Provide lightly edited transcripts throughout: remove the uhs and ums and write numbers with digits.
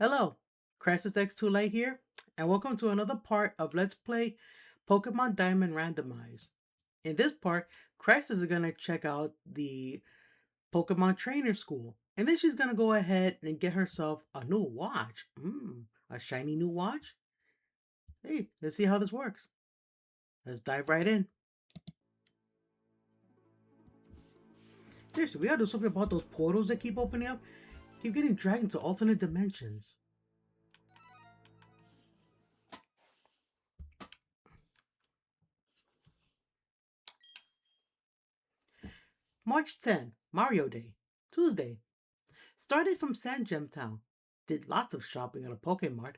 Hello, Krysis X2 Light here, and welcome to another part of Let's Play Pokemon Diamond Randomized. In this part, Krysis is going to check out the Pokemon Trainer School, and then she's going to go ahead and get herself a new watch. A shiny new watch? Hey, let's see how this works. Let's dive right in. Seriously, we gotta do something about those portals that keep opening up. Keep getting dragged into alternate dimensions. March 10, Mario Day, Tuesday. Started from Sandgem Town. Did lots of shopping at a Pokemart.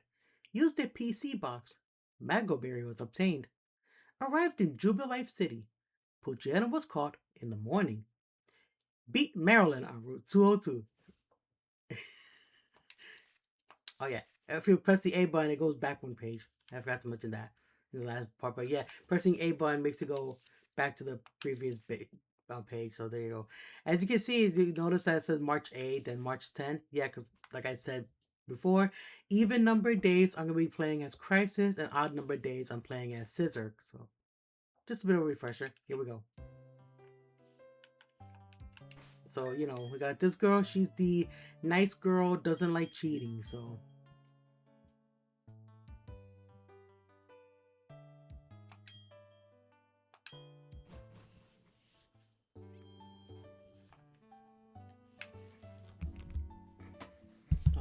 Used a PC box. Magoberry was obtained. Arrived in Jubilife City. Poochyena was caught in the morning. Beat Maryland on Route 202. Oh yeah, if you press the A button, it goes back one page. I forgot to mention that in the last part, but yeah, pressing A button makes it go back to the previous page. So there you go. As you can see, you notice that it says March 8th and March 10th. Yeah, because like I said before, even numbered days I'm gonna be playing as Krysis, and odd numbered days I'm playing as Sisyrk. So just a bit of a refresher. Here we go. So we got this girl. She's the nice girl, doesn't like cheating. So.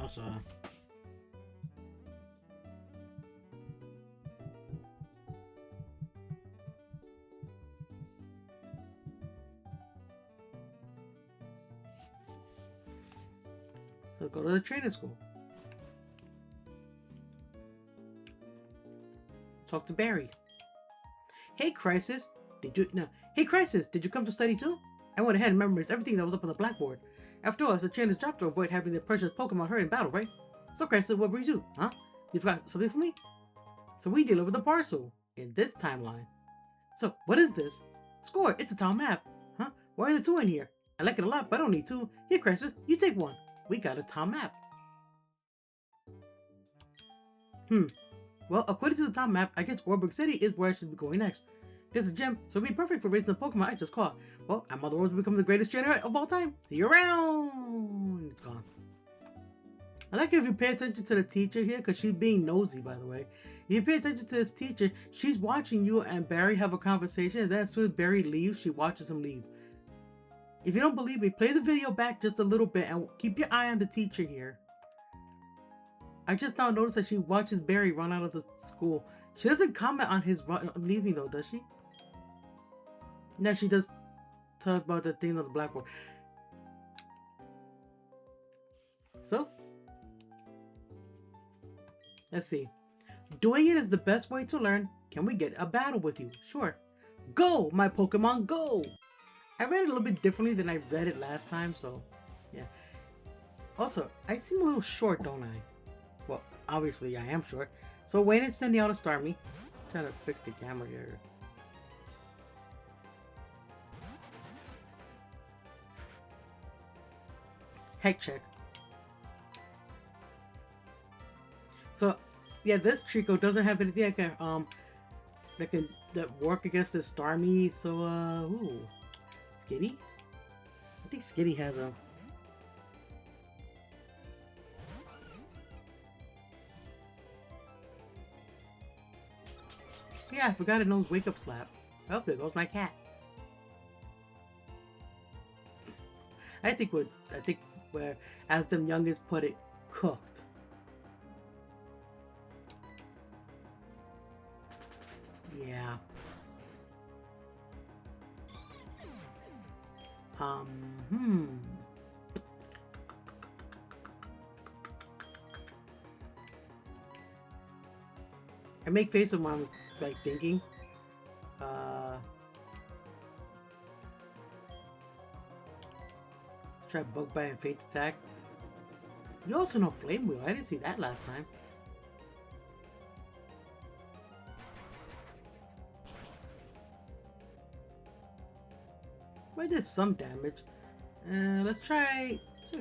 Also, so go to the training school. Talk to Barry. Hey, Krysis, did you no? Hey, Krysis, did you come to study too? I went ahead and memorized everything that was up on the blackboard. After all, it's a trainers' job to avoid having their precious Pokemon hurt in battle, right? So, Krysis, what brings you? Huh? You forgot something for me? So we deliver the parcel in this timeline. So, what is this? Score! It's a town map. Huh? Why are there two in here? I like it a lot, but I don't need two. Here, Krysis, you take one. We got a town map. Hmm. Well, according to the town map, I guess Oreburgh City is where I should be going next. There's a gym, so it'd be perfect for raising the Pokemon I just caught. Well, I'm on the road to become the greatest trainer of all time. See you around! It's gone. I like it if you pay attention to the teacher here, because she's being nosy, by the way. If you pay attention to this teacher, she's watching you and Barry have a conversation, and then as soon as Barry leaves, she watches him leave. If you don't believe me, play the video back just a little bit and keep your eye on the teacher here. I just now noticed that she watches Barry run out of the school. She doesn't comment on his leaving though, does she? No, she does talk about the thing on the blackboard. So, let's see. Doing it is the best way to learn. Can we get a battle with you? Sure. Go, my Pokemon, go! I read it a little bit differently than I read it last time, so yeah. Also, I seem a little short, don't I? Well, obviously I am short. So Wayne is sending out a Starmie. Trying to fix the camera here. Heck check. So yeah, this Trico doesn't have anything that work against this Starmie. So ooh, Skitty. I think Skitty has a. Yeah, I forgot it knows Wake Up Slap. Oh, there goes my cat. I think where, as them youngest put it, cooked. Yeah. Hmm. I make faces when I'm like thinking. Try Bug Bite and Faint Attack. You also know Flame Wheel. I didn't see that last time. Well, I did some damage. Let's try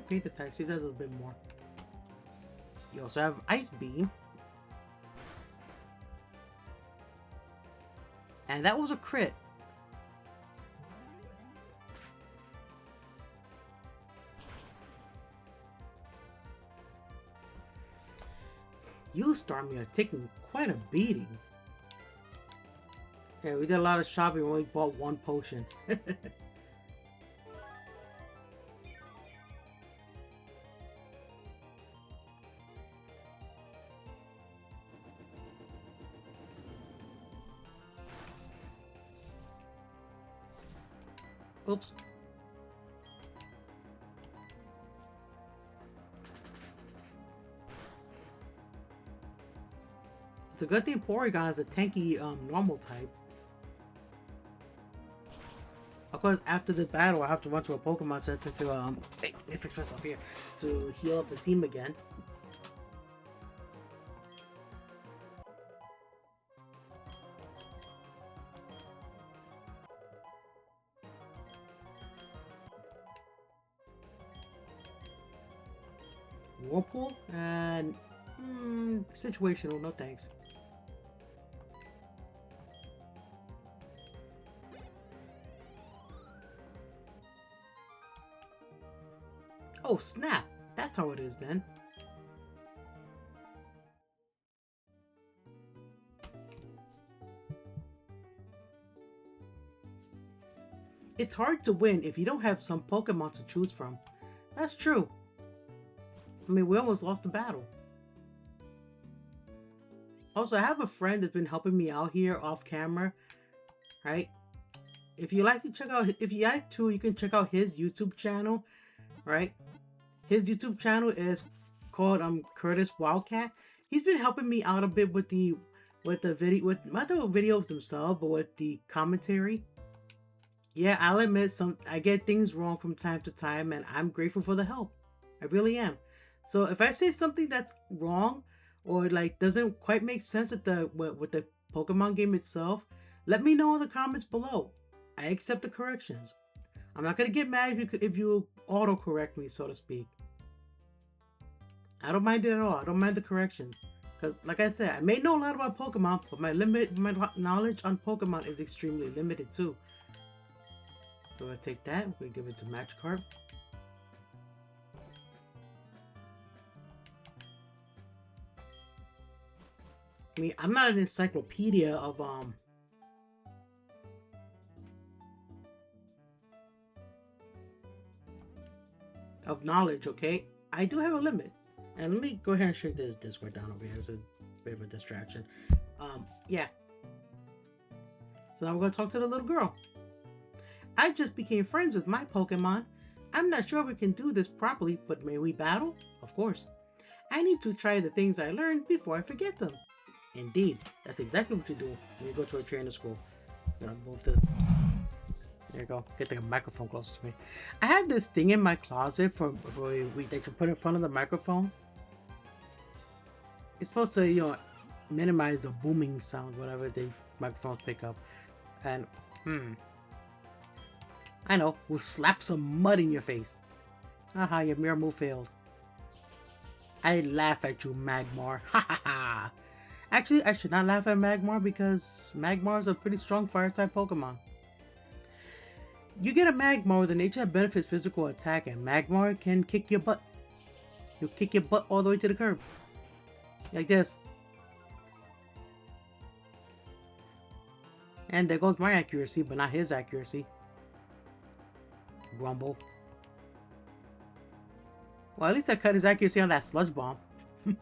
Faint Attack. See if that does a bit more. You also have Ice Beam. And that was a crit. You, Starmie, are taking quite a beating. Yeah, we did a lot of shopping when we bought one potion. Oops. It's a good thing Porygon is a tanky normal type. Of course, after this battle, I have to run to a Pokemon Center to let me fix myself here to heal up the team again. Whirlpool and situational, no thanks. Oh snap! That's how it is then. It's hard to win if you don't have some Pokemon to choose from. That's true. I mean, we almost lost the battle. Also, I have a friend that's been helping me out here off camera, right? If you like to check out, if you like to, you can check out his YouTube channel, right? His YouTube channel is called Curtis Wildcat. He's been helping me out a bit with the video, with not the videos themselves, but with the commentary. Yeah, I'll admit I get things wrong from time to time, and I'm grateful for the help. I really am. So if I say something that's wrong or like doesn't quite make sense with the Pokemon game itself, let me know in the comments below. I accept the corrections. I'm not gonna get mad if you auto correct me, so to speak. I don't mind it at all. I don't mind the corrections. Because, like I said, I may know a lot about Pokemon, but my knowledge on Pokemon is extremely limited too. So I take that. We give it to Magikarp. I mean, I'm not an encyclopedia of knowledge, okay? I do have a limit. And let me go ahead and shrink this Discord down over here. It's a bit of a distraction. Yeah. So now we're gonna talk to the little girl. I just became friends with my Pokemon. I'm not sure if we can do this properly, but may we battle? Of course. I need to try the things I learned before I forget them. Indeed, that's exactly what you do when you go to a trainer school. I'm gonna move this. There you go. Get the microphone closer to me. I have this thing in my closet for that you put in front of the microphone. It's supposed to, you know, minimize the booming sound, whatever the microphones pick up. And I know, we'll slap some mud in your face. Haha, your mirror move failed. I laugh at you, Magmar. Ha ha ha. Actually, I should not laugh at Magmar because Magmar is a pretty strong fire-type Pokemon. You get a Magmar with a nature that benefits physical attack, and Magmar can kick your butt. He'll kick your butt all the way to the curb. Like this. And there goes my accuracy, but not his accuracy. Grumble. Well, at least I cut his accuracy on that Sludge Bomb. But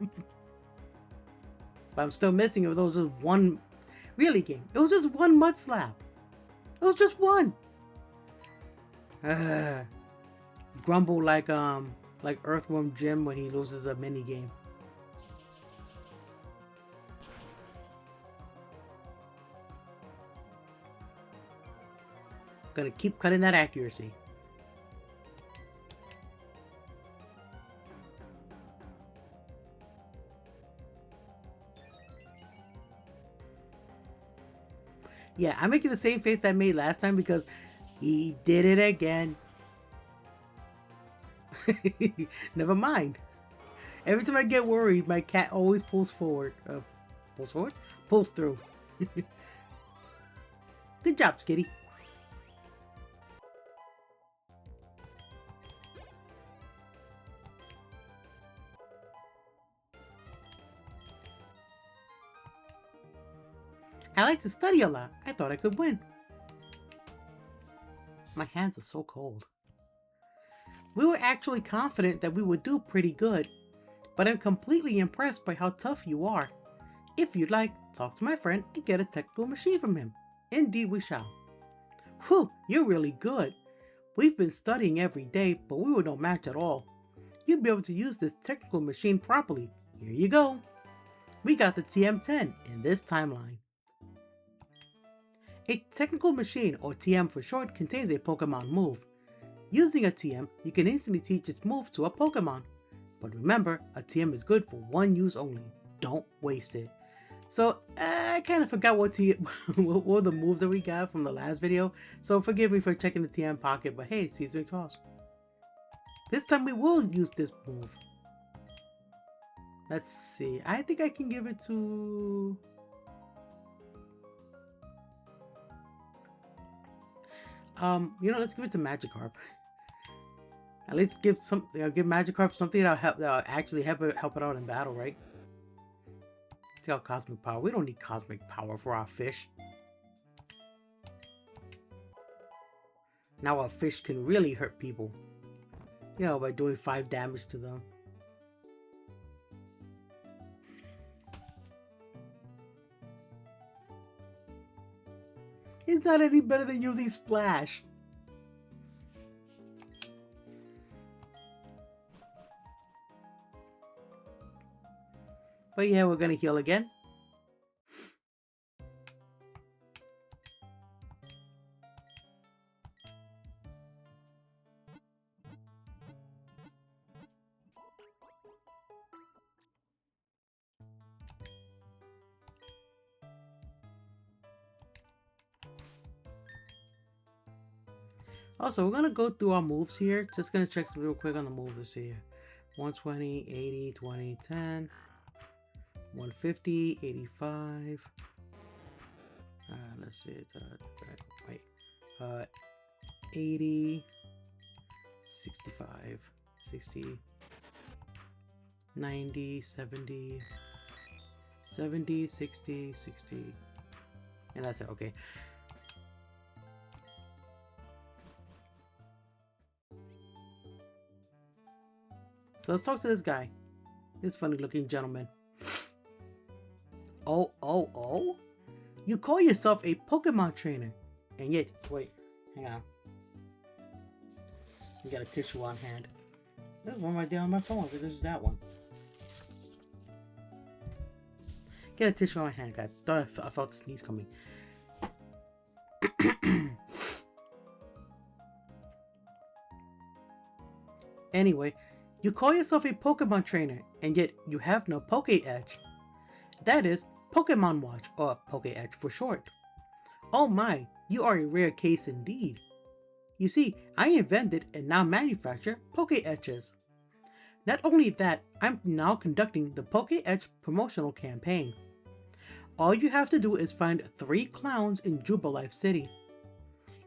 I'm still missing if there was just one. Really, game. It was just one Mud Slap. It was just one. Grumble like Earthworm Jim when he loses a mini game. Gonna keep cutting that accuracy. Yeah, I'm making the same face I made last time because he did it again. Never mind. Every time I get worried, my cat always pulls forward. Pulls forward? Pulls through. Good job, Skitty. I like to study a lot. I thought I could win. My hands are so cold. We were actually confident that we would do pretty good, but I'm completely impressed by how tough you are. If you'd like, talk to my friend and get a technical machine from him. Indeed we shall. Whew, you're really good. We've been studying every day, but we were no match at all. You'd be able to use this technical machine properly. Here you go. We got the TM10 in this timeline. A technical machine, or TM for short, contains a Pokemon move. Using a TM, you can instantly teach its move to a Pokemon. But remember, a TM is good for one use only. Don't waste it. So, I kind of forgot what were the moves that we got from the last video, so forgive me for checking the TM pocket, but hey, Sisyrk toss. This time we will use this move. Let's see, I think I can give it to... let's give it to Magikarp. At least give Magikarp something that'll actually help it out in battle, right? See how cosmic power. We don't need cosmic power for our fish. Now our fish can really hurt people. You know, by doing 5 damage to them. It's not any better than using Splash. But yeah, we're gonna heal again. Also, we're gonna go through our moves here. Just gonna check some real quick on the moves here. 120, 80, 20, 10. 150, 85. Let's see. Wait. 80, 65, 60, 90, 70, 70, 60, 60. And that's it. Okay. So let's talk to this guy. This funny looking gentleman. Oh? You call yourself a Pokemon trainer, and yet, wait, hang on. You got a tissue on hand. There's one right there on my phone, so this is that one. Get a tissue on hand, guys. Thought I felt a sneeze coming. Anyway, you call yourself a Pokemon trainer, and yet you have no Poketch. That is, Pokemon Watch, or Poketch for short. Oh my, you are a rare case indeed. You see, I invented and now manufacture Poketches. Not only that, I'm now conducting the Poketch promotional campaign. All you have to do is find 3 clowns in Jubilife City.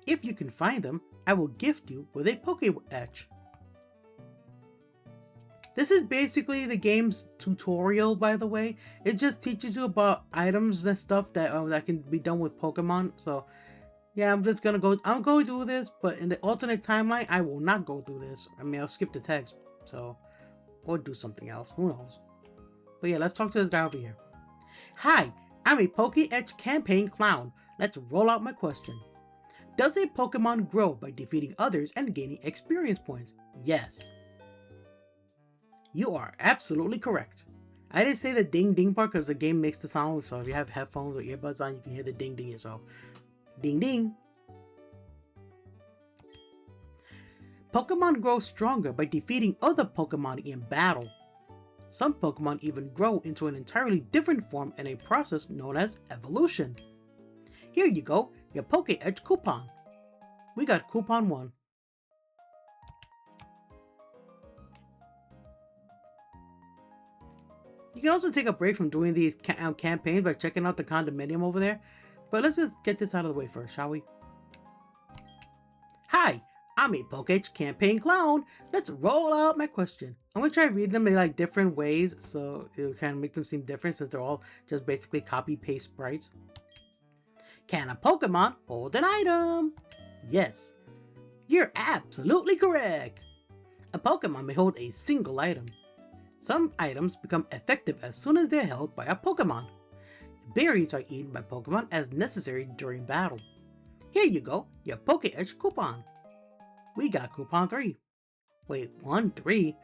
If you can find them, I will gift you with a Poketch. This is basically the game's tutorial, by the way. It just teaches you about items and stuff that that can be done with Pokemon. So, yeah, I'm going to do this, but in the alternate timeline, I will not go through this. I mean, I'll skip the text, so, or do something else. Who knows? But yeah, let's talk to this guy over here. Hi, I'm a Poketch campaign clown. Let's roll out my question. Does a Pokemon grow by defeating others and gaining experience points? Yes. You are absolutely correct. I didn't say the ding ding part because the game makes the sound, so if you have headphones or earbuds on, you can hear the ding ding yourself. Ding ding. Pokemon grow stronger by defeating other Pokemon in battle. Some Pokemon even grow into an entirely different form in a process known as evolution. Here you go, your Poketch coupon. We got coupon 1. You can also take a break from doing these campaigns by checking out the condominium over there. But let's just get this out of the way first, shall we? Hi, I'm a Poketch campaign clown. Let's roll out my question. I'm gonna try reading them in like different ways, so it'll kind of make them seem different since they're all just basically copy-paste sprites. Can a Pokemon hold an item? Yes, you're absolutely correct. A Pokemon may hold a single item. Some items become effective as soon as they're held by a Pokemon. Berries are eaten by Pokemon as necessary during battle. Here you go, your Poketch coupon. We got coupon 3. Wait, 1, 3?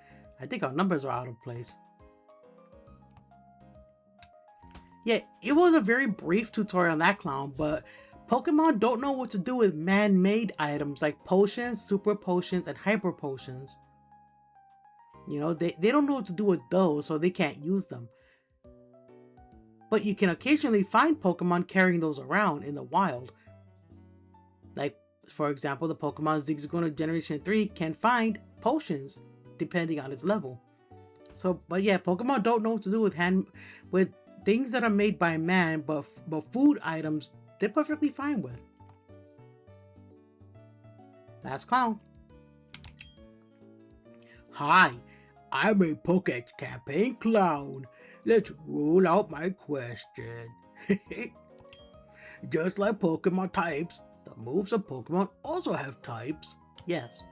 I think our numbers are out of place. Yeah, it was a very brief tutorial on that clown, but Pokemon don't know what to do with man-made items like potions, super potions, and hyper potions. You know, they don't know what to do with those, so they can't use them. But you can occasionally find Pokemon carrying those around in the wild. Like, for example, the Pokemon Zigzagoon Generation 3 can find potions, depending on its level. So, but yeah, Pokemon don't know what to do with things that are made by man, but food items, they're perfectly fine with. Last clown. Hi, I'm a Poketch campaign clown. Let's rule out my question. Just like Pokemon types, the moves of Pokemon also have types. Yes.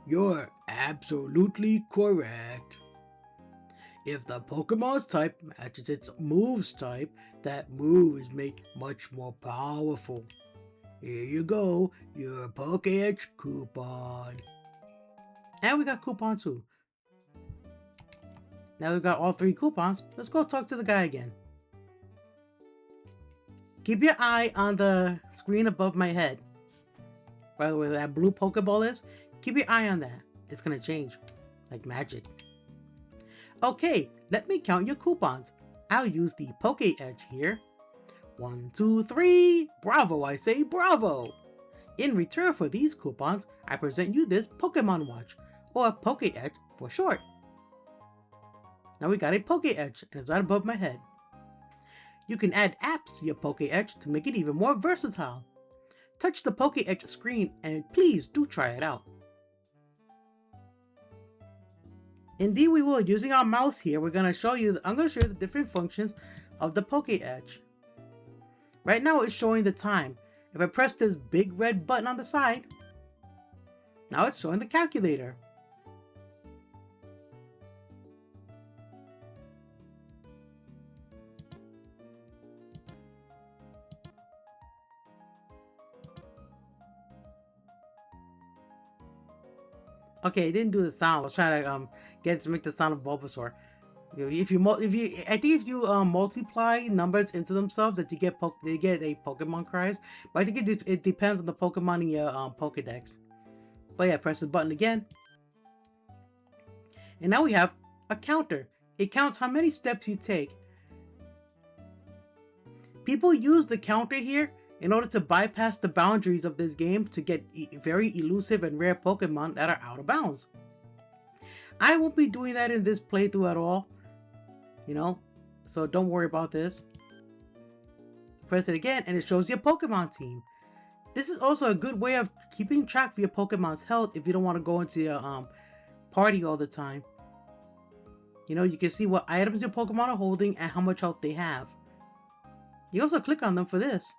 You're absolutely correct. If the Pokemon's type matches its move's type, that move is made much more powerful. Here you go, your Poketch coupon. And we got coupon 2. Now we've got all 3 coupons. Let's go talk to the guy again. Keep your eye on the screen above my head. By the way, that blue Pokeball is, keep your eye on that. It's gonna change, like magic. Okay, let me count your coupons. I'll use the Poketch here. 1, 2, 3. Bravo, I say bravo. In return for these coupons, I present you this Pokemon Watch, or Poketch for short. Now we got a Poketch, and it's right above my head. You can add apps to your Poketch to make it even more versatile. Touch the Poketch screen and please do try it out. Indeed we will. Using our mouse here, I'm going to show you the different functions of the Poketch. Right now it's showing the time. If I press this big red button on the side, now it's showing the calculator. Okay, it didn't do the sound. I was trying to get it to make the sound of Bulbasaur. I think if you multiply numbers into themselves, that you get a Pokemon Cries. But I think it depends on the Pokemon in your Pokedex. But yeah, press the button again, and now we have a counter. It counts how many steps you take. People use the counter here in order to bypass the boundaries of this game to get very elusive and rare Pokemon that are out of bounds. I won't be doing that in this playthrough at all, you know, so don't worry about this. Press it again and it shows your Pokemon team. This is also a good way of keeping track of your Pokemon's health if you don't want to go into your party all the time. You know, you can see what items your Pokemon are holding and how much health they have. You also click on them for this.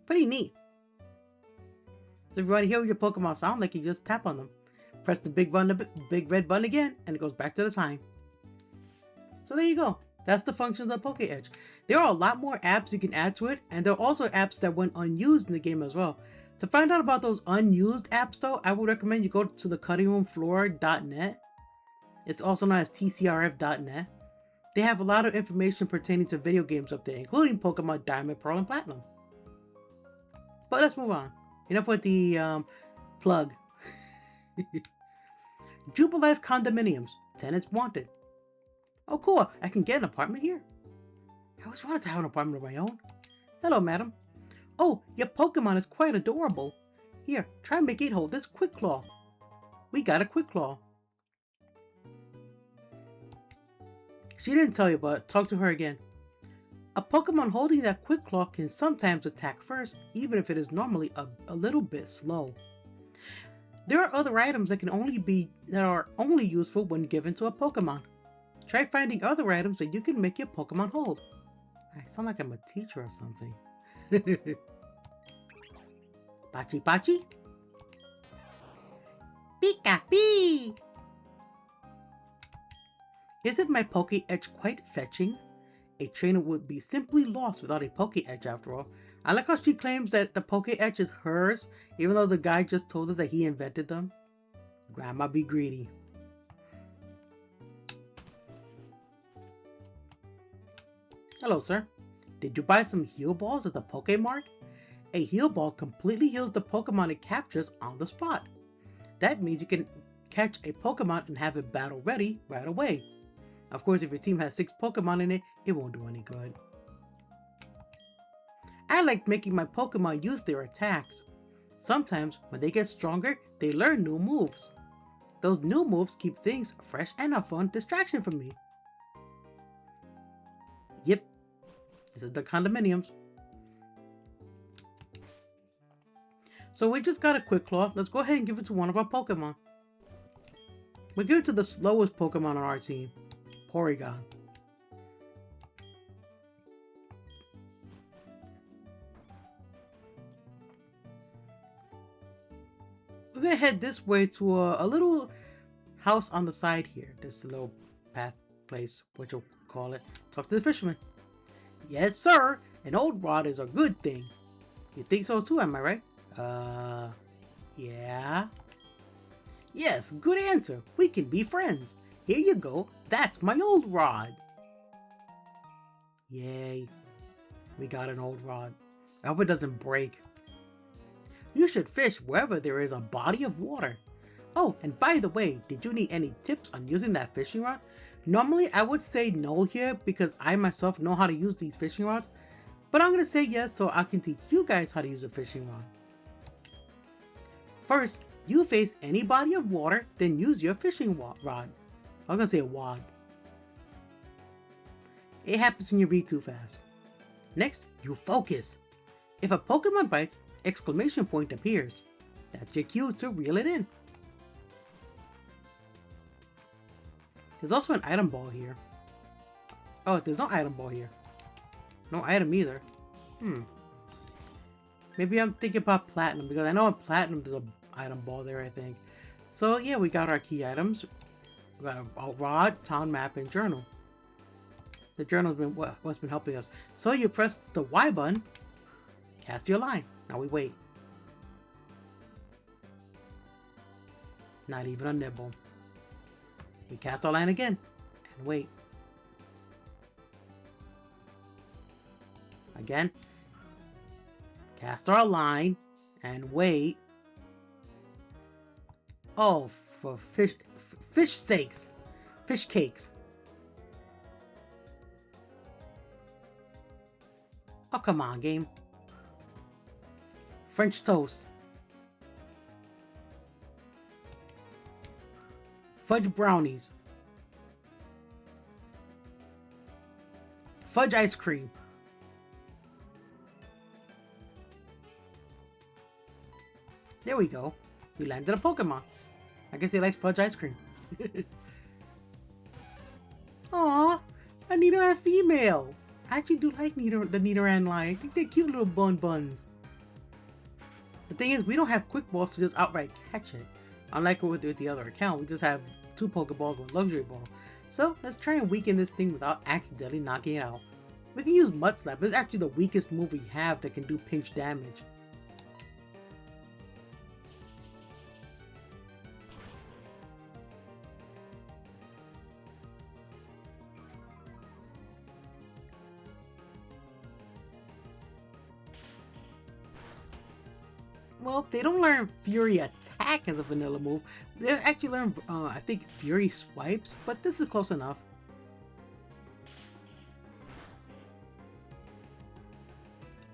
Pretty neat. So if you want to hear what your Pokemon sound like, you just tap on them. Press the big red button again, and it goes back to the time. So there you go. That's the functions of Poketch. There are a lot more apps you can add to it, and there are also apps that went unused in the game as well. To find out about those unused apps though, I would recommend you go to the cuttingroomfloor.net. It's also known as tcrf.net. They have a lot of information pertaining to video games up there, including Pokemon Diamond, Pearl, and Platinum. But let's move on. Enough with the plug. Jubilife condominiums. Tenants wanted. Oh cool, I can get an apartment here. I always wanted to have an apartment of my own. Hello, madam. Oh, your Pokemon is quite adorable. Here, try and make it hold this Quick Claw. We got a Quick Claw. She didn't tell you, but talk to her again. A Pokemon holding that Quick Claw can sometimes attack first, even if it is normally a little bit slow. There are other items that are only useful when given to a Pokemon. Try finding other items that you can make your Pokemon hold. I sound like I'm a teacher or something. Pachi Pachi? Pika Pee! Isn't my Poketch quite fetching? A trainer would be simply lost without a Poketch after all. I like how she claims that the Poketch is hers, even though the guy just told us that he invented them. Grandma be greedy. Hello, sir. Did you buy some heal balls at the Pokemart? A heal ball completely heals the Pokemon it captures on the spot. That means you can catch a Pokemon and have it battle ready right away. Of course, if your team has 6 Pokemon in it, it won't do any good. I like making my Pokemon use their attacks. Sometimes, when they get stronger, they learn new moves. Those new moves keep things fresh and a fun distraction for me. Yep, this is the condominiums. So we just got a Quick Claw. Let's go ahead and give it to one of our Pokemon. We'll give it to the slowest Pokemon on our team, Porygon. We're gonna head this way to a little house on the side here. This little path place, what you'll call it. Talk to the fisherman. Yes, sir. An old rod is a good thing. You think so too, am I right? Yeah. Yes, good answer. We can be friends. Here you go. That's my old rod. Yay. We got an old rod. I hope it doesn't break. You should fish wherever there is a body of water. Oh, and by the way, did you need any tips on using that fishing rod? Normally, I would say no here because I myself know how to use these fishing rods. But I'm going to say yes so I can teach you guys how to use a fishing rod. First, you face any body of water, then use your fishing rod. I'm going to say a wad. It happens when you read too fast. Next, you focus. If a Pokemon bites, exclamation point appears. That's your cue to reel it in. There's also an item ball here. Oh, there's no item ball here. No item either. Maybe I'm thinking about Platinum because I know in Platinum there's an item ball there, I think. So yeah, we got our key items. We got a rod, town map, and journal. The journal's been what's been helping us. So you press the Y button, cast your line. Now we wait. Not even a nibble. We cast our line again and wait. Again. Cast our line and wait. Oh, for fish steaks. Fish cakes. Oh, come on, game. French toast. Fudge brownies. Fudge ice cream. There we go. We landed a Pokemon. I guess he likes fudge ice cream. Aww, a Nidoran female. I actually do like the Nidoran line. I think they're cute little buns. The thing is, we don't have quick balls to just outright catch it. Unlike with the other account, we just have 2 Pokeballs with Luxury Ball. So let's try and weaken this thing without accidentally knocking it out. We can use Mud Slap. It's actually the weakest move we have that can do pinch damage. Well, they don't learn Fury Attack as a vanilla move. They actually learn, I think, Fury Swipes, but this is close enough.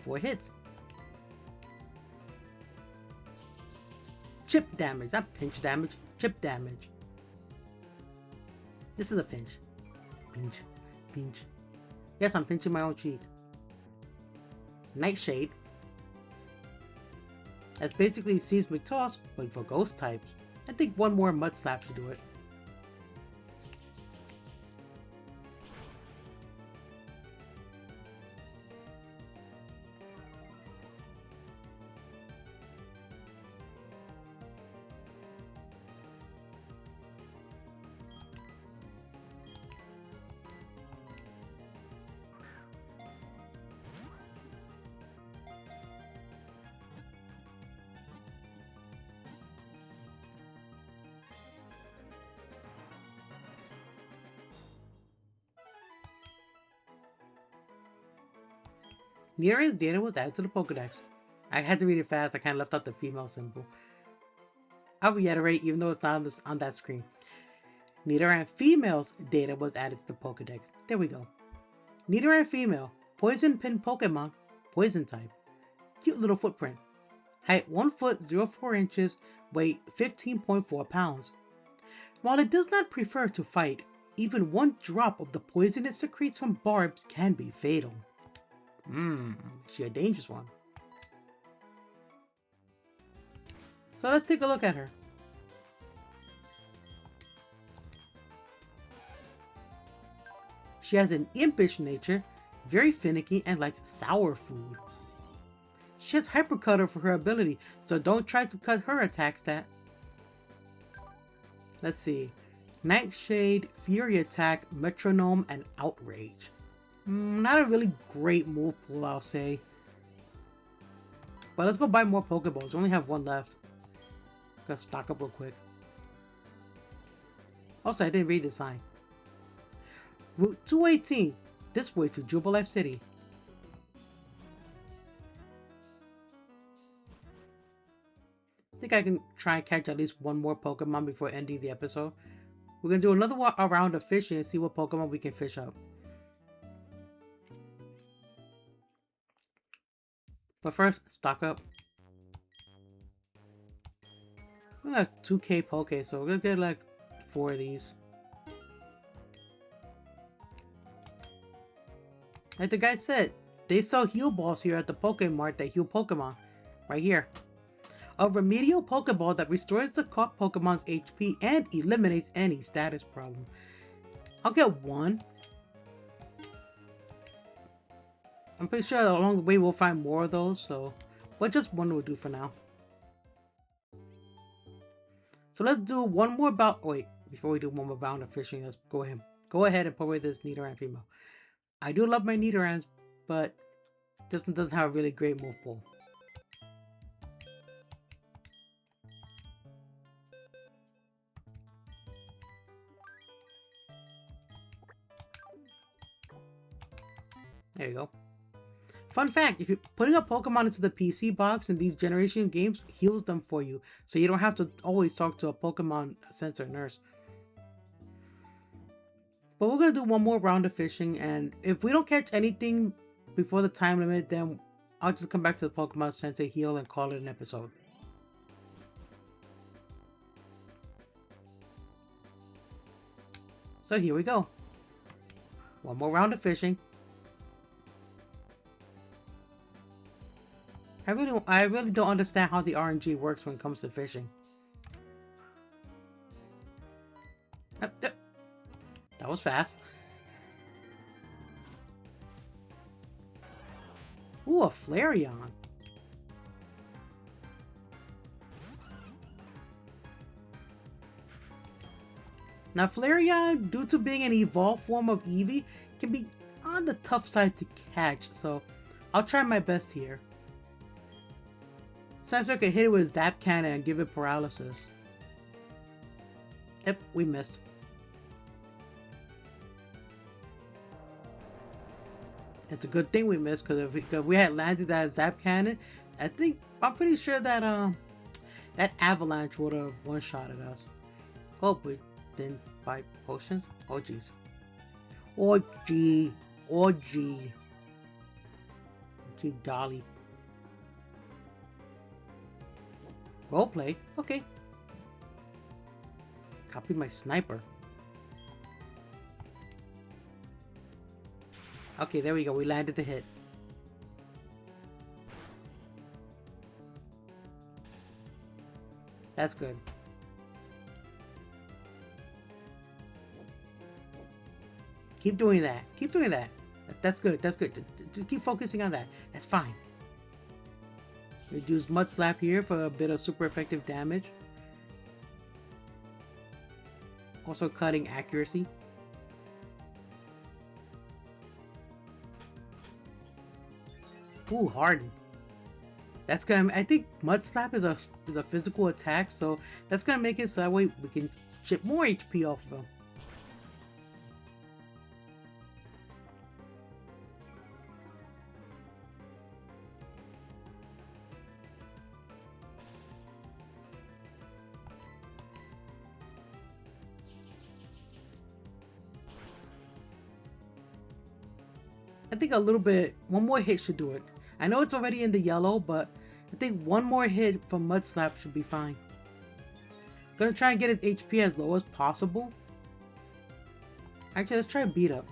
Four hits. chip damage, not pinch damage, chip damage. This is a pinch. Pinch, pinch. Yes, I'm pinching my own cheek. Nightshade. That's basically Seismic Toss, but for ghost types. I think one more Mud Slap should do it. Nidoran's data was added to the Pokedex. I had to read it fast, I kind of left out the female symbol. I'll reiterate, even though it's not on that screen. Nidoran female's data was added to the Pokedex. There we go. Nidoran female, poison pin Pokemon, poison type. Cute little footprint. Height 1 foot 0.4 inches, weight 15.4 pounds. While it does not prefer to fight, even one drop of the poison it secretes from barbs can be fatal. She a dangerous one. So let's take a look at her. She has an impish nature, very finicky, and likes sour food. She has Hyper Cutter for her ability, so don't try to cut her attack stat. Let's see. Nightshade, Fury Attack, Metronome, and Outrage. Not a really great move pool, I'll say. But let's go buy more Pokeballs. We only have one left. Gotta stock up real quick. Also, I didn't read the sign. Route 218. This way to Jubilife City. I think I can try and catch at least one more Pokemon before ending the episode. We're gonna do another round of fishing and see what Pokemon we can fish up. But first, stock up. We have 2k Poke, so we're gonna get like 4 of these. Like the guy said, they sell heal balls here at the Pokemart that heal Pokemon. Right here. A remedial Pokeball that restores the caught Pokemon's HP and eliminates any status problem. I'll get one. I'm pretty sure along the way we'll find more of those, but just one will do for now. So let's do one more bout. Wait, before we do one more bout of fishing, let's go ahead and put away this Nidoran female. I do love my Nidorans, but this one doesn't have a really great move pool. There you go. Fun fact, if you're putting a Pokemon into the PC box in these generation games, heals them for you. So you don't have to always talk to a Pokemon sensor nurse. But we're going to do one more round of fishing, and if we don't catch anything before the time limit, then I'll just come back to the Pokemon Center, heal, and call it an episode. So here we go. One more round of fishing. I really don't understand how the RNG works when it comes to fishing. That was fast. Ooh, a Flareon. Now, Flareon, due to being an evolved form of Eevee, can be on the tough side to catch, so I'll try my best here. Sometimes I could hit it with Zap Cannon and give it paralysis. Yep, we missed. It's a good thing we missed, because if we had landed that Zap Cannon, I'm pretty sure that that Avalanche would have one-shotted us. Oh, we didn't buy potions? Oh jeez. Oh gee. Oh gee. Gee golly. Roleplay? Okay. Copy my sniper. Okay, there we go. We landed the hit. That's good. Keep doing that. Keep doing that. That's good. That's good. Just keep focusing on that. That's fine. Reduce Mud Slap here for a bit of super effective damage. Also cutting accuracy. Ooh, Harden. That's gonna. I think Mud Slap is a physical attack, so that's gonna make it so that way we can chip more HP off of him. I think a little bit. One more hit should do it. I know it's already in the yellow, but I think one more hit from Mud Slap should be fine. Gonna try and get his HP as low as possible. Actually, let's try Beat Up.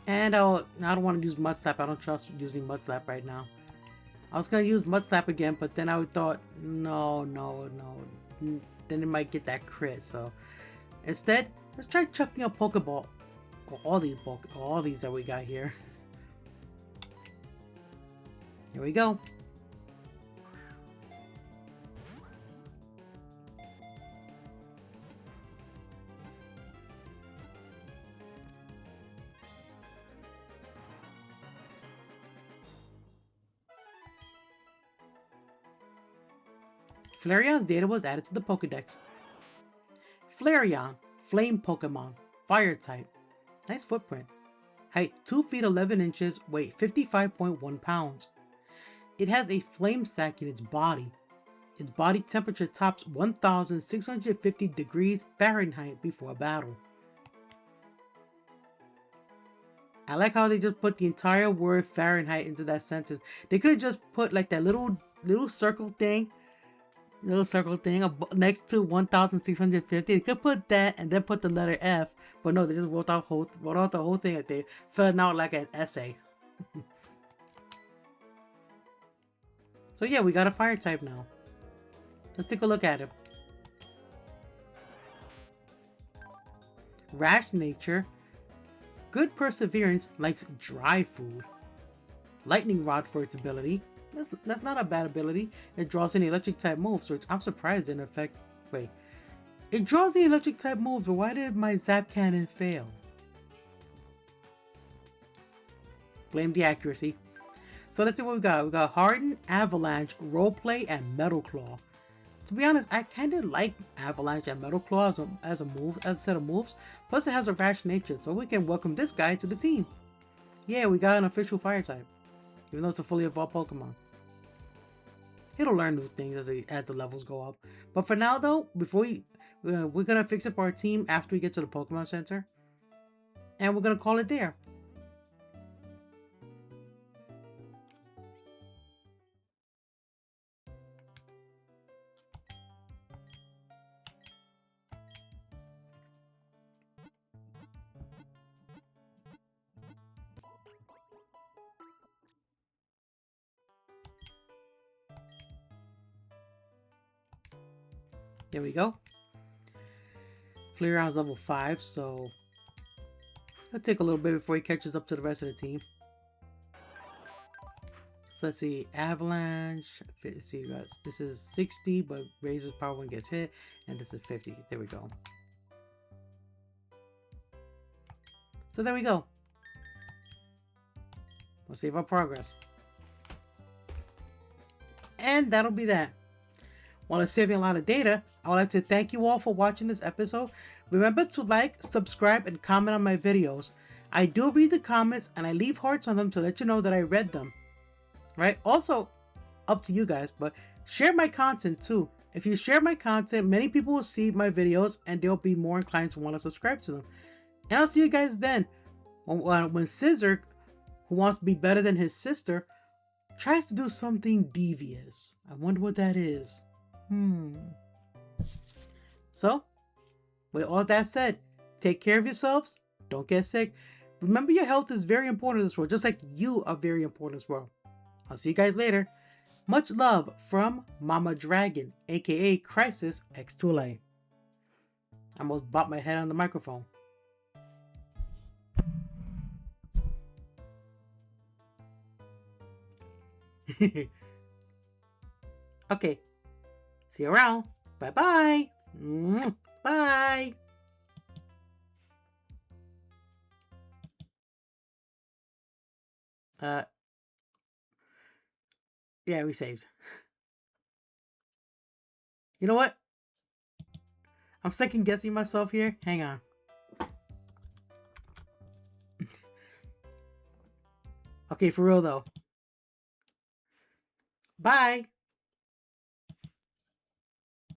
And I don't want to use Mud Slap. I don't trust using Mud Slap right now. I was going to use Mud Slap again, but then I thought, no. Then it might get that crit. So instead, let's try chucking a Pokeball. All these that we got here. Here we go. Flareon's data was added to the Pokedex. Flareon, Flame Pokemon, Fire type. Nice footprint. Height 2 feet 11 inches, weight 55.1 pounds. It has a flame sac in its body. Its body temperature tops 1,650 degrees Fahrenheit before battle. I like how they just put the entire word Fahrenheit into that sentence. They could have just put like that little circle thing next to 1,650. They could put that and then put the letter F, but no, they just wrote out the whole thing that they filled out like an essay. So yeah, we got a fire type now. Let's take a look at him. Rash nature, good perseverance, likes dry food. Lightning Rod for its ability. That's not a bad ability. It draws any electric type moves, which I'm surprised didn't affect. Wait. It draws the electric type moves, but why did my Zap Cannon fail? Blame the accuracy. So let's see what we got. We got Harden, Avalanche, Roleplay, and Metal Claw. To be honest, I kind of like Avalanche and Metal Claw as a set of moves. Plus it has a rash nature, so we can welcome this guy to the team. Yeah, we got an official fire type. Even though it's a fully evolved Pokemon. It'll learn new things as the levels go up. But for now though, we're gonna fix up our team after we get to the Pokemon Center. And we're gonna call it there. There we go. Flareon's level 5, so it'll take a little bit before he catches up to the rest of the team. So let's see, Avalanche. Let's see, this is 60, but raises power when it gets hit, and this is 50. There we go. So there we go. We'll save our progress. And that'll be that. While it's saving a lot of data, I would like to thank you all for watching this episode. Remember to like, subscribe, and comment on my videos. I do read the comments and I leave hearts on them to let you know that I read them. Right? Also, up to you guys, but share my content too. If you share my content, many people will see my videos and they'll be more inclined to want to subscribe to them. And I'll see you guys then. When Sisyrk, who wants to be better than his sister, tries to do something devious. I wonder what that is. So, with all that said, take care of yourselves. Don't get sick. Remember, your health is very important in this world, just like you are very important as well. I'll see you guys later. Much love from Mama Dragon, aka Krysis X2LA. I almost bopped my head on the microphone. Okay. See you around. Bye-bye. Bye. Yeah, we saved. You know what? I'm second guessing myself here. Hang on. Okay, for real though. Bye.